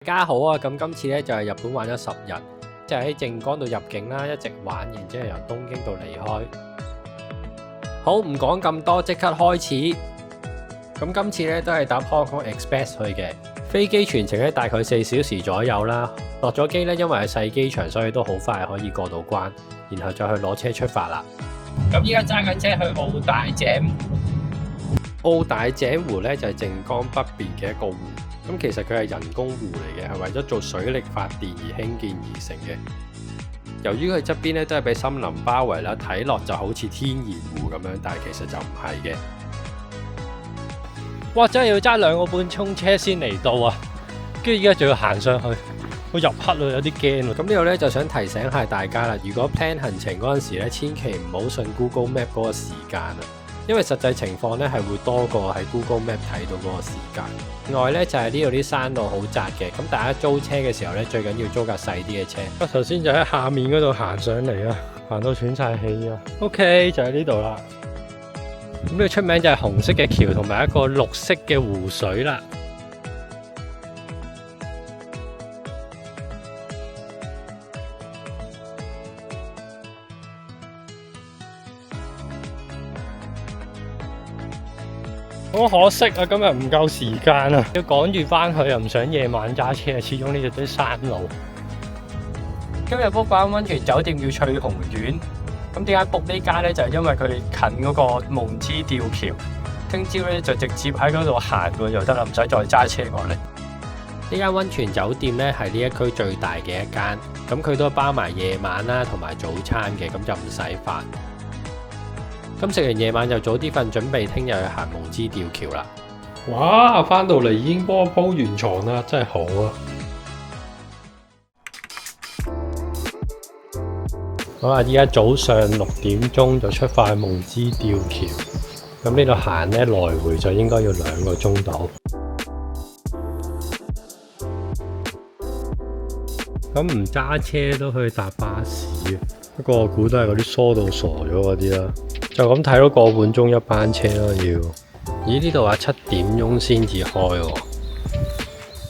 大家好啊！咁今次咧就係日本玩咗10日，就喺靜岡度入境啦，一直玩，然之後由東京度離開。好，唔講咁多，即刻開始。咁今次咧都係搭 Hong Kong Express 去嘅，飛機全程咧大概4小時左右啦。落咗機咧，因為係細機場，所以都好快可以過到關，然後再去攞車出發啦。咁依家揸緊車去澳大井。澳大井湖咧就係靜岡北邊嘅一個湖。咁其實佢係人工湖嚟嘅，係為咗做水力發電而興建而成嘅。由於佢側邊咧都係被森林包圍啦，睇落就好似天然湖咁樣，但係其實就唔係嘅。哇！真係要揸2個半鐘車先嚟到啊！跟住依家仲要行上去，我入黑咯，有啲驚喎。咁呢度咧就想提醒下大家啦，如果 plan 行程嗰陣時咧，千祈唔好信 Google Map 嗰個時間啊！因為實際情況咧係會多過喺 Google Map 睇到嗰個時間。另外咧就係呢度啲山路好窄嘅，咁大家租車嘅時候咧最緊要租架細啲嘅車。我頭先就喺下面嗰度行上嚟啊，行到喘晒氣啊。OK， 就喺呢度啦。咁呢度出名就係紅色嘅橋同埋一個綠色嘅湖水啦。好可惜啊！今日唔夠時間啊，要趕住翻去，又唔想夜晚揸車啊。始終呢度啲山路。今日 book 間溫泉酒店叫翠紅苑。咁點解 book 呢間呢？就係因為佢近嗰個蒙之吊橋。聽朝咧就直接喺嗰度行過就得啦，唔使再揸車過嚟。呢間溫泉酒店呢係呢一區最大嘅一間，咁佢都包埋夜晚啦同埋早餐嘅，咁就唔使煩。咁食完夜晚就早啲瞓，準備聽日去行蒙之吊橋啦。哇！翻到嚟已經幫我鋪完床啦，真係好啊！好啊，依家早上6點鐘就出發去蒙之吊橋。咁呢度行呢，來回就應該要2個鐘到。咁唔揸車都可以搭巴士，不過我估都係嗰啲疏到傻咗嗰啲啦。就咁睇到個半鐘一班車咯要。咦？呢度話7點鐘先至開喎，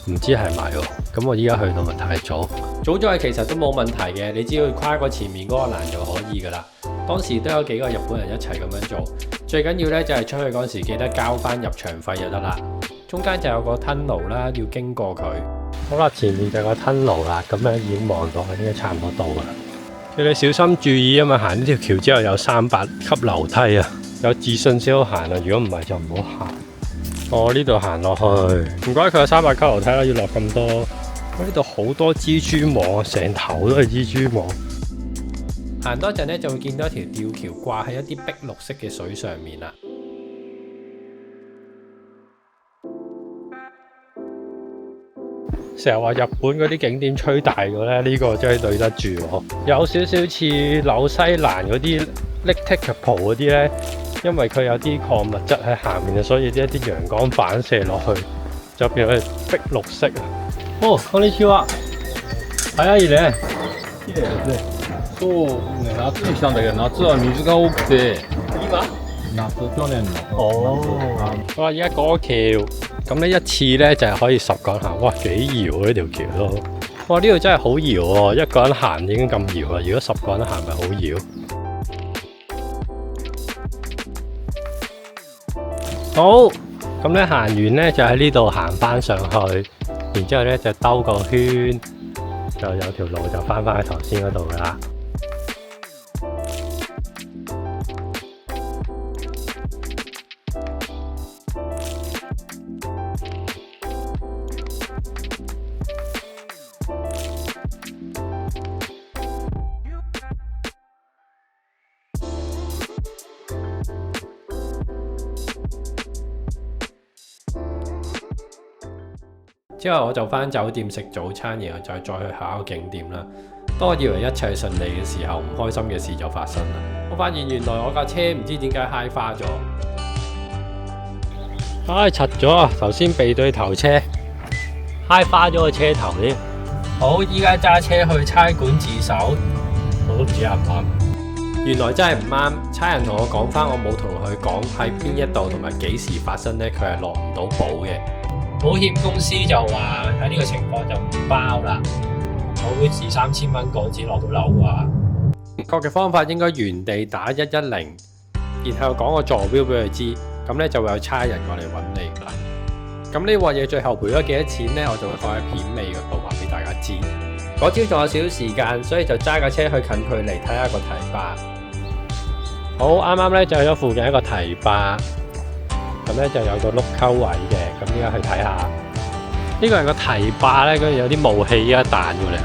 唔知係咪喎？咁我依家去到咪太早？早咗係其實都冇問題嘅，你只要跨過前面嗰個欄就可以噶啦。當時都有幾個日本人一齊咁樣做，最緊要咧就係出去嗰時記得交翻入場費就得啦。中間就有個吞爐啦，要經過佢。好啦，前面就有個吞爐啦，咁樣已經望到應該差唔多到噶啦。叫你小心注意，因為行呢條橋之後有300級樓梯啊，有自信先好行啊，如果唔係就唔好行。哦，呢度行落去，唔怪佢有300級樓梯啦，要落咁多。呢度好多蜘蛛網啊，成頭都係蜘蛛網。行多陣咧，就會見到一條吊橋掛喺一啲碧綠色嘅水上面啦。成日話日本嗰啲景點吹大咗咧，呢個真係對得住喎。有少少似紐西蘭嗰啲 Lake Tekapo 嗰啲咧，因為佢有啲礦物質喺下面啊，所以一啲陽光反射落去就變咗碧綠色啊。哦，こんにちは。早いね。綺麗ですね。そうね、夏に来たんだけど、夏は水が多くて。今？去年の。哦。哇！而家過橋，咁呢一次咧就係可以10個人行。哇，幾搖呢條橋都。哇！呢度真係好搖喎，一個人行已經咁搖啦，如果10個人行咪好搖。好，咁咧行完咧就喺呢度行翻上去，然之後咧就兜個圈，就有條路就翻去頭先嗰度噶啦。之後我就返酒店食早餐，然後再去下一個景點啦。當我以為一切順利嘅時候，唔開心嘅事就發生啦。我發現原來我架車唔知點解揩花咗，唉，柒咗啊！頭先避對頭車，揩花咗個車頭添。好，依家揸車去差館自首，我都唔知啱唔啱。原來真係唔啱，差人同我講返，我冇同佢講喺邊一度同埋幾時發生呢，佢係落唔到保嘅。保險公司就話喺呢個情況就唔包啦，好似2、3千蚊港紙落到樓啊！正確嘅方法應該原地打110，然後講個坐標俾佢知，咁咧就會有差人過嚟揾你啦。咁呢鑊嘢最後賠咗幾多錢呢？我就會放喺片尾嗰度話俾大家知。嗰朝仲有少少時間，所以就揸架車去近距離睇下個堤壩。好，啱啱咧就去咗附近一個堤壩，咁咧就有個碌溝位嘅，咁依家去睇下。呢個係個堤壩咧，跟住有啲霧氣依家彈過嚟，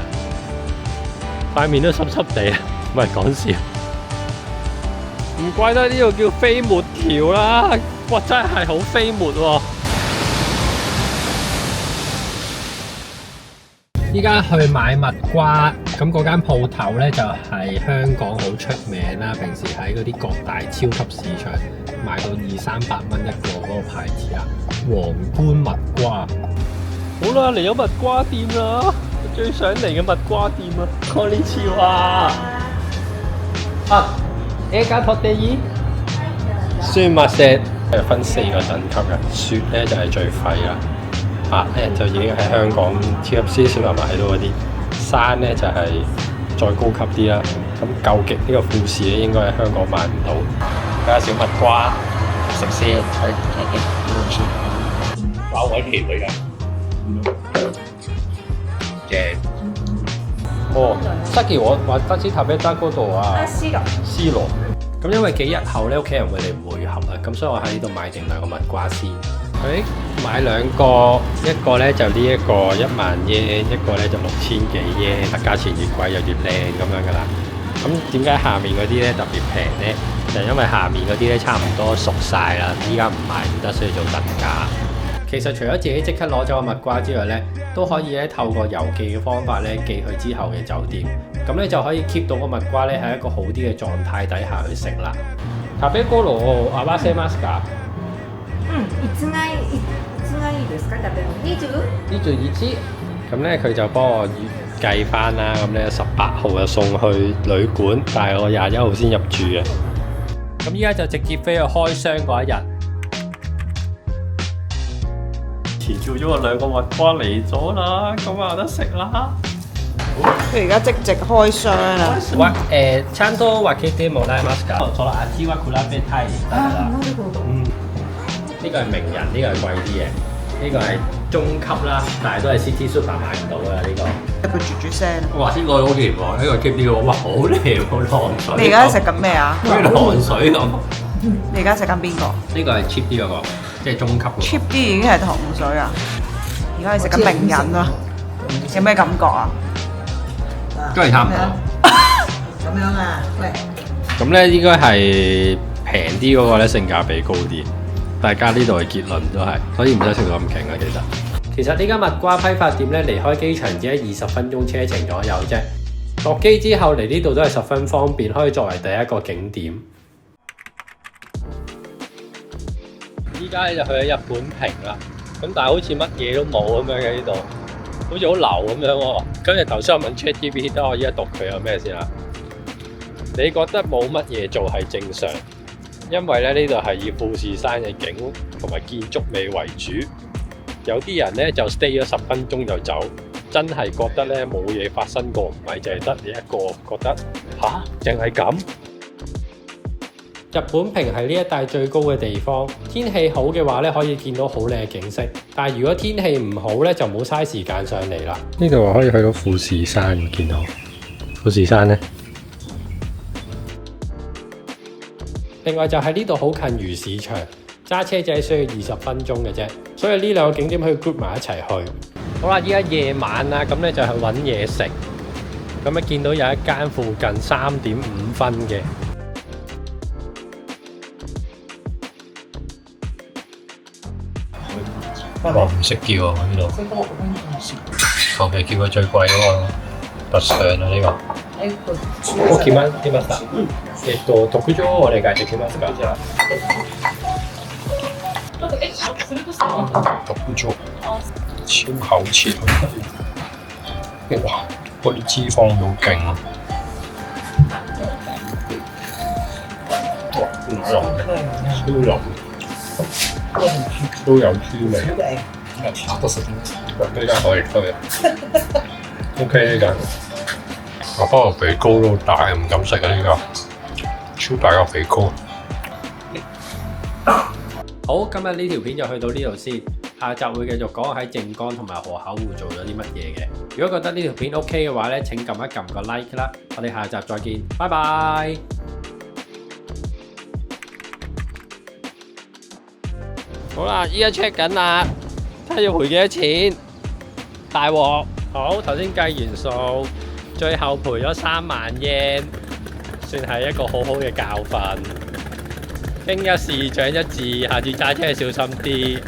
塊面都濕濕地啊！唔係講笑，唔怪得呢度叫飛沫橋啦！哇，真係好飛沫喎！依家去買蜜瓜，咁嗰間鋪頭咧就係香港好出名啦，平時喺嗰啲各大超級市場賣到200-300蚊一個嗰個牌子啊，皇冠蜜瓜。好啦，嚟咗蜜瓜店啦，我最想嚟嘅蜜瓜店啊！こんにちは。啊，呢間托地爾，酸蜜石係分4個等級嘅，雪咧就係最廢啦。白咧就已經喺香港超級市場買到嗰啲，山咧就係再高級啲啦。咁究極呢個富士咧應該喺香港買唔到。睇下小蜜瓜食先，哇，位奇嚟㗎，正。哦，さっき私食べたことはシロ。咁因為幾日後咧屋企人會嚟會合啊，咁所以我喺呢度買定2個蜜瓜先。買2個，一個咧就呢一個1萬耶，一個咧就6000幾耶，價錢越貴又越靚咁樣噶啦。咁點解下面嗰啲咧特別平咧？就因為下面嗰啲咧差唔多熟晒啦，依家唔賣唔得，所以做特價。其實除咗自己即刻攞走個蜜瓜之外咧，都可以咧透過郵寄嘅方法咧寄去之後嘅酒店，咁咧就可以 keep 到個蜜瓜咧喺一個好啲嘅狀態底下去食啦。食べ頃を合わせますか？いつがいいですか？食べる21。咁咧佢就幫我計翻啦，咁咧18號就送去旅館，但係我21號先入住嘅。咁依家就直接飛去開箱嗰一日。前做咗我2個蜜瓜嚟咗啦，咁啊有得食啦。佢而家即開箱啦。ちゃんと分けてもらえますか？その味は比べたい啦。呢個係名人，呢個係貴啲嘅，呢個係中級啦，但係都係 City Super 買唔到嘅呢個。佢啜聲。哇！呢個好甜喎，呢個 keep 啲喎，哇！好靚喎，糖水。你而家食緊咩啊？好似糖水咁。你而家食緊邊個？呢個係 cheap 啲嗰個，即係中級嗰個。cheap 啲已經係糖水啊！而家係食緊名人啊！有咩感覺啊？都係差唔多。咁樣啊？喂。咁咧應該係平啲嗰個咧性價比高啲。大家呢度嘅結論都係，所以唔使食到咁勁啊！其實呢間蜜瓜批發店咧，離開機場只係20分鐘車程左右啫。落機之後嚟呢度都係十分方便，可以作為第一個景點。依家咧就去咗日本平啦，咁但係好似乜嘢都冇咁樣嘅呢度，好似好流咁樣喎。跟住頭先我問 ChatGPT，等我依家讀佢有咩先啦。你覺得冇乜嘢做係正常？因為咧呢度係以富士山嘅景同埋建築美為主，有啲人咧就 stay 咗10分鐘就走，真係覺得咧冇嘢發生過，唔係淨係得你一個覺得吓，淨係咁。日本平係呢一帶最高嘅地方，天氣好嘅話咧可以見到好靚嘅景色，但係如果天氣唔好咧就冇嘥時間上嚟啦。呢度可以去到富士山，見到富士山咧。另外就喺呢度好近魚市場，揸車仔需要20分鐘嘅啫，所以呢2個景點可以 group 埋一齊去。好啦，依家夜晚啦，咁咧就去揾嘢食。咁咧見到有一間附近3.5分嘅，我唔識叫啊呢度，求其叫個最貴嗰個特上啊呢個。お決まりました。特上お願いできますか？特上，超厚切。哇！嗰啲脂肪好勁啊！哇！腍，超腍，都有豬味。呢間可以推，OK 呢間。啊，不過肥膏都大，唔敢食啊呢個，超大個肥膏。好，今日呢條片就去到呢度先。下集會繼續講喺靜岡同埋河口湖做咗啲乜嘢嘅。如果覺得呢條片 OK 嘅話咧，請撳一撳個 like 啦。我哋下集再見，拜拜。好啦，依家 check 緊啦，睇下要賠幾多錢。大鑊！好，頭先計完數，最後賠咗3萬yen，算係一個好好嘅教訓。經一事長一智，下次揸車小心啲。